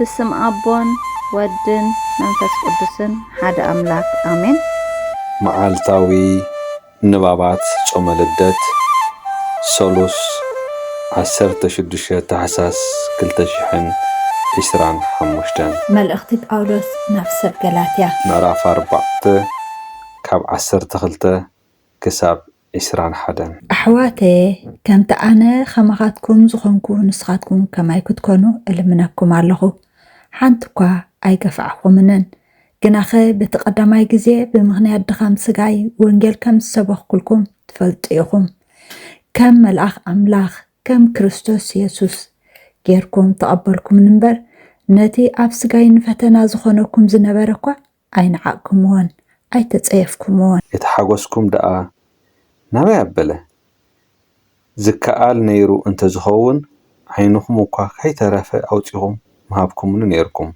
بسم أبون ودن منفس قدسن حد أملاك آمين. معالتاوي نبابات شمالدت سولوس 16 تحساس كلتشحن إسران حموشتن ملأختي بأولوس نفس الجلاتيا مراف 4 كاب 10 كساب إسران حدن أحواتي كنت أنا خمغاتكم زخنكم نسخاتكم كما يكتكونوا اللي منكم علىه حانتكوا أي قفعكم منن جناخي بتقدماي جزي بمغنيات دخام سجاي وانجيل كم سبخ كلكم تفلتيهم كم ملأخ أملاخ كم كريستوس يسوس جيركم تقبلكم نمبر نتي أب سجاي نفتنا زخنكم زنبركوا أين عقكم وان أي تتصيفكم وان يتحاقسكم دقا نما يبله زكال نيرو انت زخون عينكم وكا كي ترافع أوتيهم مهابكم نيركم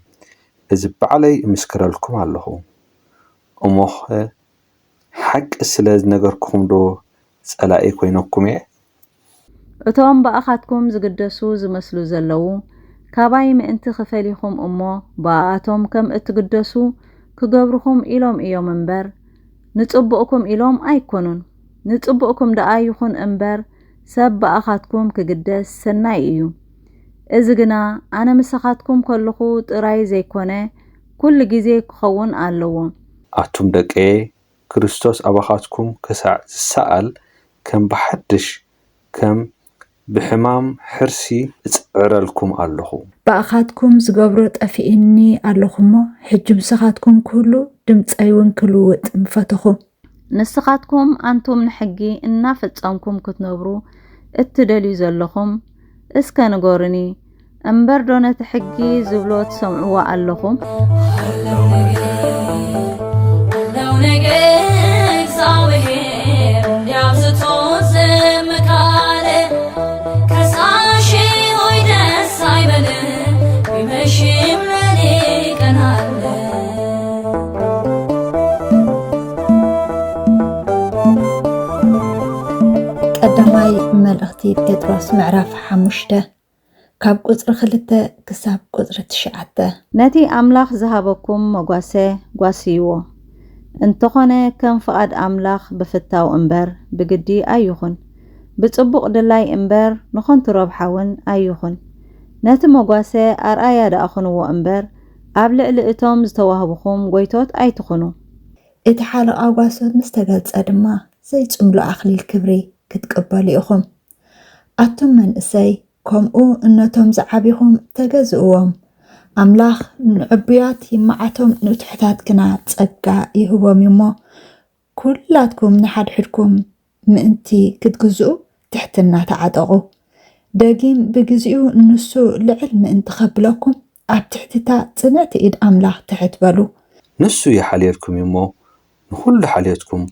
إذ بعلي مسكر لكم علىه أمه حق السلاز نجركم دو سألائي كوينكم أتوم بأخاتكم زقدسو زمسلو زلو كاباي مئنت خفاليكم أمه بأتوم كم اتقدسو كقبركم إلوم إيوم انبر نتقبؤكم إلوم أيكونون نتقبؤكم دعايكم انبر سب بأخاتكم كقدس سناي إيو إذا أنا مسخاتكم كلكو تراي زيكونه كل جزي كخون علوه أتوم دك كريستوس أبخاتكم سأل كم بحدش كم بحمام حرسي اتعرلكم علىه بأخاتكم زقبرت أفئني علىهما حج مسخاتكم كله دمت أيون كلوت مفتخو نسخاتكم أنتم نحجي إن فتامكم كتنبرو اتدلي زلكم اسكا نقورني أمبر دونة حجي زبلوت سمعوا علىهم قدماي ملأختي بيتروس معرف حموشته كاب قطر خلته كساب قطر تشعته نتي أملاخ ذهبكم مقاسي قاسيوه انتخونه كم فقد أملاخ بفتاو انبر بقدي أيوخن بتصبق دلاي انبر نخن تربحون أيوخن نتي مقاسي أرأي دا أخنو انبر قبل لقيتهم زتوهبكم قويتوت أي تخنو اتحالو أقواسوت مستقلت أدما زي تملو أخلي الكبري كتقبلي أخم أتم من إسي كمؤو إنتم زعبيهم تجزؤهم أملاخ نعبيات يمعتهم نتحتات كنا تسقى يهوهم يمو كلاتكم نحد حدكم مأنتي كتجزؤوا تحتنا تعدقوا داقين بجزئوا نسو لعلم انت خبلكم أبتحتتا تنعت إيد أملاخ تحت بالو نسو يحاليركم يمو نخل حاليتكم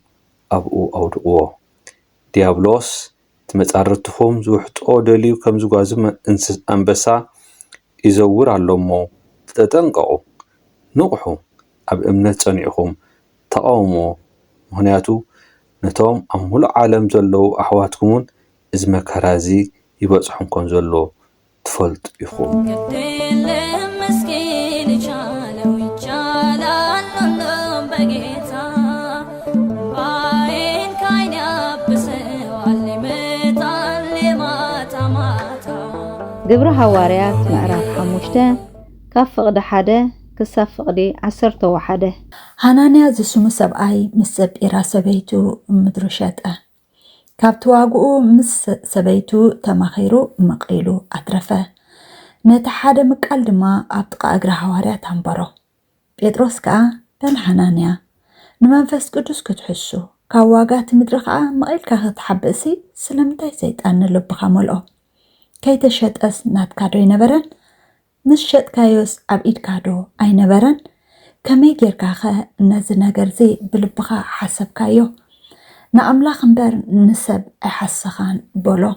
أبقوا أو دقوا ديابلوس تمتعرضتهم زوحتو دليو كم زوغازم أنبسا يزور علمو تتنقعوا نقحوا أب إمنت صنعهم تقاوموا مهنياتو نتوم أمهل عالم زلو أحواتكمون إزما كرازي يبصحون كون زلو تفلت يخوم قبر حواريات معرف حموشته كف فقد حده كسف فقدي 11 هنانيا زسوم سبعي مسب إرا سبيتو مدرشته كابتواقو مس سبيتو تماخيرو مقيلو أترفه نتحاد مقال دما أبتقى أقرا حواريات هنبارو بيدروس كا بن حنانيا نمنفس قدوس كتحسو كاواقات مدرخة مقيل كتحبسي سلمتاي زيتان لبخا ملو كي تشهد أس نات كادو ينبرن نشهد كايوس أبئيد كادو أي نبرن كمي جيركاخة نزنا قرزي بلبخا حسب كايو نأملاخ مبر نسب أحسخان بولو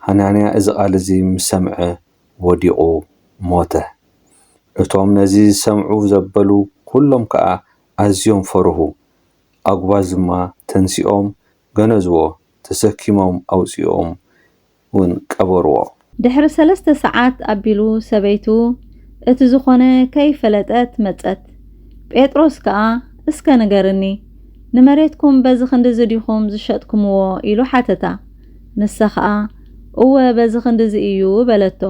هنانيا إذا قال زي مسمع وديقو موته اتوم نزي سمعو زبلو كلهم كا أزيوم فرهو أقوازما تنسيوم غنزوو تسكيموم أوسيوم ونكبروا دحر 3 ساعات أبيلو سبيتو እቲ ዝኾነ ከይፈለጠት መጸት ጴጥሮስ ከዓ እስከ ንገርኒ ንመሬትኩም በዚ ክንዲ ዝዲኹም ዝሸጥኩምዎ ኢሉ ሓተታ ንሳ ከዓ እወ በዚ ክንዲ እዩ በለቶ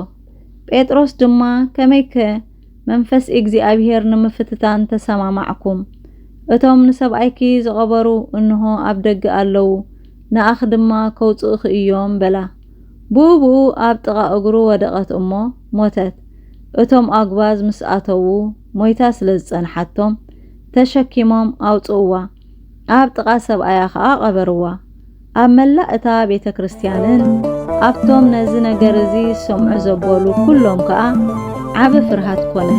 ጴጥሮስ ድማ ከመይከ መንፈስ እግዚአብሔር ንምፍትታን ተሰማማዕኩም እቶም ንሰብኣይኪ ዝቐበሩ እንሆ ኣብ ደገ ኣለዉ ንኣኽ ድማ ከውፅእኽ እዮም በላ ብኡብኡ ኣብ ጥቓ እግሩ ወደቐት እሞ ሞተት እቶም ኣግባዝ ምስ ኣተዉ ሞይታ ስለ ዝጸንሓቶም ተሸኪሞም ኣውፅእዋ ኣብ ጥቓ ሰብኣያ ከዓ ቀበርዋ ኣብ መላእ እታ ቤተ ክርስቲያንን ኣብቶም ነዚ ነገር እዚ ሰምዑ ዘበሉ ኩሎም ከዓ ዓብ ፍርሃት ኮነ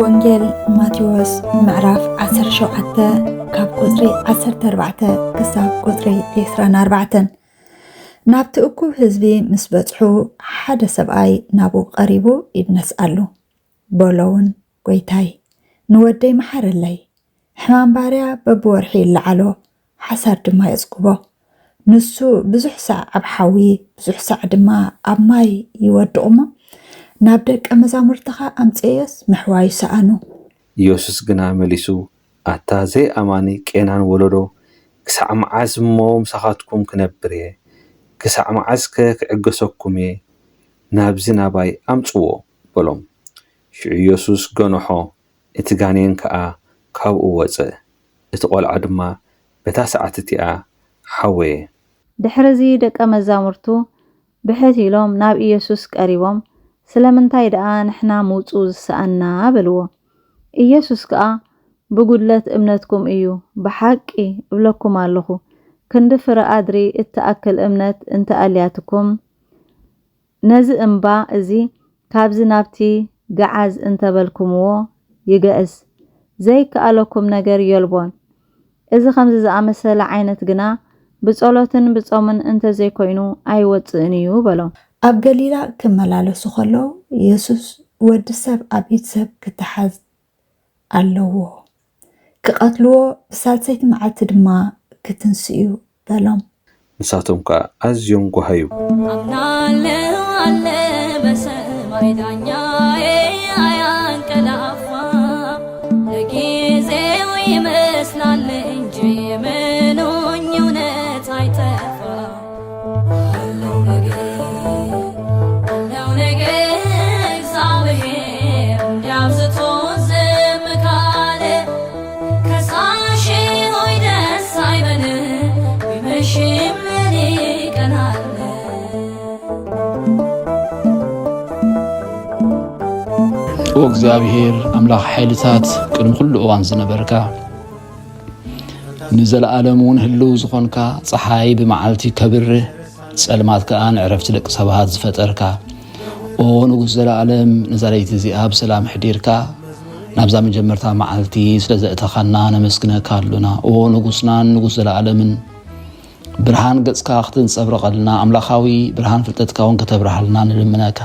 ወንጌል ማቴዎስ ምዕራፍ 17 ካብ ቁጥሪ 14 ክሳብ ቁጥሪ 24 ናብቲ እኩብ ህዝቢ ምስ በጽሑ ሓደ ሰብኣይ ናብኡ ቀሪቡ ይነስኣሉ በሎውን ጎይታይ ንወደይ መሓረለይ ሕማም ባርያ በብወርሒ ይለዓሎ ሓሳር ድማ የጽቅቦ ንሱ ብዙሕ ሳዕ ኣብ ሓዊ ብዙሕ ሳዕ ድማ ኣብ ማይ ይወድቑሞ ናብ ደቀ መዛሙርትኻ ኣምጽየስ ምሕዋይ ሰኣኑ ኢየሱስ ግና መሊሱ ኣታ ዘይኣማኒ ቄናን ወለዶ ክሳዕ መዓዝ እሞ ምሳኻትኩም ክነብር እየ ክሳዕ መዓዝ ክዕገሰኩም እየ ናብዚ ናባይ ኣምጽዎ በሎም ሽዑ ኢየሱስ ገንሖ እቲ ጋኔን ከዓ ካብኡ ወፅእ እቲ ቆልዓ ድማ በታ ሰዓት እቲኣ ሓወየ ድሕርዚ ደቀ መዛሙርቱ ብሕት ኢሎም ናብ ኢየሱስ ቀሪቦም ስለምንታይ ደኣ ንሕና ምውፁ ዝሰኣና በልዎ ኢየሱስ ከዓ ብጉድለት እምነትኩም እዩ ብሓቂ እብለኩም ኣለኹ ክንዲ ፍረ ኣድሪ እተኣክል እምነት እንተኣልያትኩም ነዚ እምባ እዚ ካብዚ ናብቲ ገዓዝ እንተበልኩምዎ ይገእዝ ዘይከኣለኩም ነገር የልቦን እዚ ከምዚ ዝኣመሰለ ዓይነት ግና ብጸሎትን ብጾምን እንተዘይኮይኑ ኣይወፅእን እዩ በሎም ኣብ ገሊላ ክመላለሱ ከለዉ ኢየሱስ ወዲ ሰብ ኣብ ቤት ሰብ ክትሓዝ ኣለዎ ክቐትልዎ ብሳልሰይቲ መዓልቲ ድማ ክትንስኡ በሎም ንሳቶም ከዓ ኣዝዮም ጓሃዩ ኣምናለሁ ኣለ በሰማይ ዳኛዬ ኣያንቀላፋ ለጊዜው ይመስላል እንጂ የምኑኝ እውነት አይጠፋ እግዚአብሔር አምላክ ኃይልታት ቅድም ሁሉ እዋን ዝነበርካ ንዘለዓለሙን ህልው ዝኾንካ ፀሓይ ብመዓልቲ ከብር ጸልማት ከዓ ንዕረፍቲ ደቂ ሰባት ዝፈጠርካ ኦ ንጉስ ዘለዓለም ንዛለይቲ እዚኣ ብሰላም ሕዲርካ ናብዛ መጀመርታ መዓልቲ ስለዘእተኻና ነመስግነካ ኣለና ኦ ንጉስናን ንጉስ ዘለዓለምን ብርሃን ገጽካ ክትንጸብረቐልና ኣምላኻዊ ብርሃን ፍልጠትካ እውን ከተብርሃልና ንልምነካ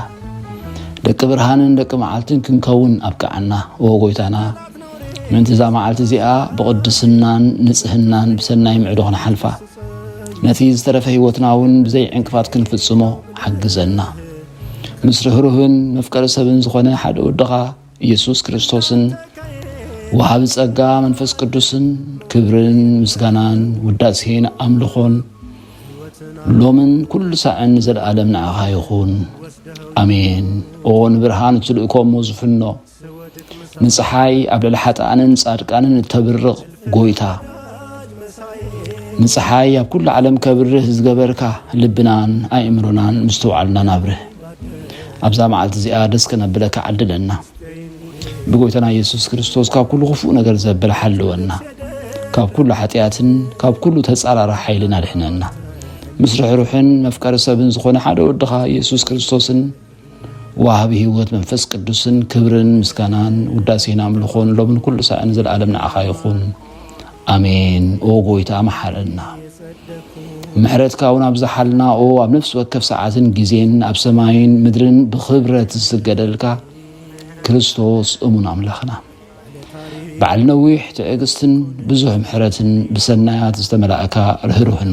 ደቂ ብርሃንን ደቂ መዓልትን ክንከውን ኣብቃዓና ኦ ጎይታና ምንቲ ዛ መዓልቲ እዚኣ ብቅድስናን ንጽህናን ብሰናይ ምዕዶ ክንሓልፋ ነቲ ዝተረፈ ህይወትና እውን ብዘይ ዕንቅፋት ክንፍጽሞ ሓግዘና ምስ ርህሩህን መፍቀሪ ሰብን ዝኾነ ሓደ ወድኻ ኢየሱስ ክርስቶስን ወሃብ ጸጋ መንፈስ ቅዱስን ክብርን ምስጋናን ውዳሴን ኣምልኾን ሎምን ኩሉ ሳዕን ዘለዓለም ንዓኻ ይኹን አሜን ኦን ብርሃን ትልእኮም ዝፍኖ ንፀሓይ ኣብ ልዕሊ ሓጣንን ጻድቃንን ተብርቕ ጎይታ ንፀሓይ ኣብ ኩሉ ዓለም ከብርህ ዝገበርካ ልብናን ኣእምሮናን ምስተውዓልና ናብርህ ኣብዛ መዓልቲ እዚኣ ደስ ከነብለካ ዓድለና ብጎይታና ኢየሱስ ክርስቶስ ካብ ኩሉ ክፉእ ነገር ዘበለ ሓልወና ካብ ኩሉ ሓጢኣትን ካብ ኩሉ ተጻራራ ሓይልን ኣድሕነና ምስ ርሕሩሕን መፍቀሪ ሰብን ዝኾነ ሓደ ወድኻ ኢየሱስ ክርስቶስን ዋሃቢ ህይወት መንፈስ ቅዱስን ክብርን ምስጋናን ውዳሴን ኣምልኾን ሎምን ኩሉ ሰዓን ዘለዓለም ንዓኻ ይኹን ኣሜን። ኦ ጎይታ መሓረና ምሕረትካ እውን ኣብዝሓልና ኣብ ነፍሲ ወከፍ ሰዓትን ግዜን ኣብ ሰማይን ምድርን ብኽብረት ዝስገደልካ ክርስቶስ እሙን ኣምላኽና በዓል ነዊሕ ትዕግስትን ብዙሕ ምሕረትን ብሰናያት ዝተመላእካ ርህሩህን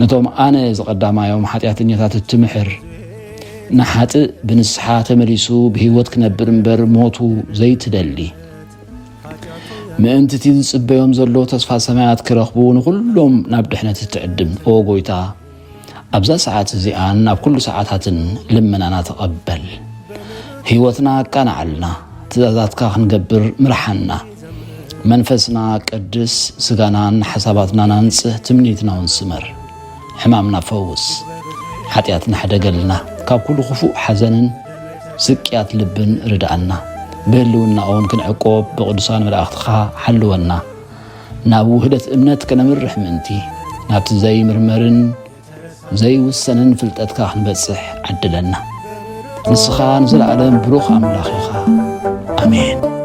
ነቶም ኣነ ዝቐዳማዮም ሓጢኣተኛታት እትምሕር ንሓጥእ ብንስሓ ተመሊሱ ብህይወት ክነብር እምበር ሞቱ ዘይትደሊ ምእንትቲ ዝጽበዮም ዘሎ ተስፋ ሰማያት ክረኽቡ ንኹሎም ናብ ድሕነት እትዕድም ኦ ጎይታ ኣብዛ ሰዓት እዚኣን ኣብ ኩሉ ሰዓታትን ልመናና ተቐበል ህይወትና ኣቃናዓልና ትእዛዛትካ ክንገብር ምርሓና መንፈስና ቅድስ ስጋናን ሓሳባትና ናንጽህ ትምኒትና እውን ስመር ሕማምና ፈውስ ሓጢኣትና ሕደገልና ካብ ኩሉ ክፉእ ሓዘንን ስቅያት ልብን ርዳኣና ብህልውናኦም ክንዕቆብ ብቅዱሳን መላእኽትኻ ሓልወና ናብ ውህደት እምነት ከነምርሕ ምእንቲ ናብቲ ዘይምርመርን ዘይውሰንን ፍልጠትካ ክንበጽሕ ዓድለና ንስኻ ንዘለዓለም ብሩኽ ኣምላኽ ኢኻ ኣሜን።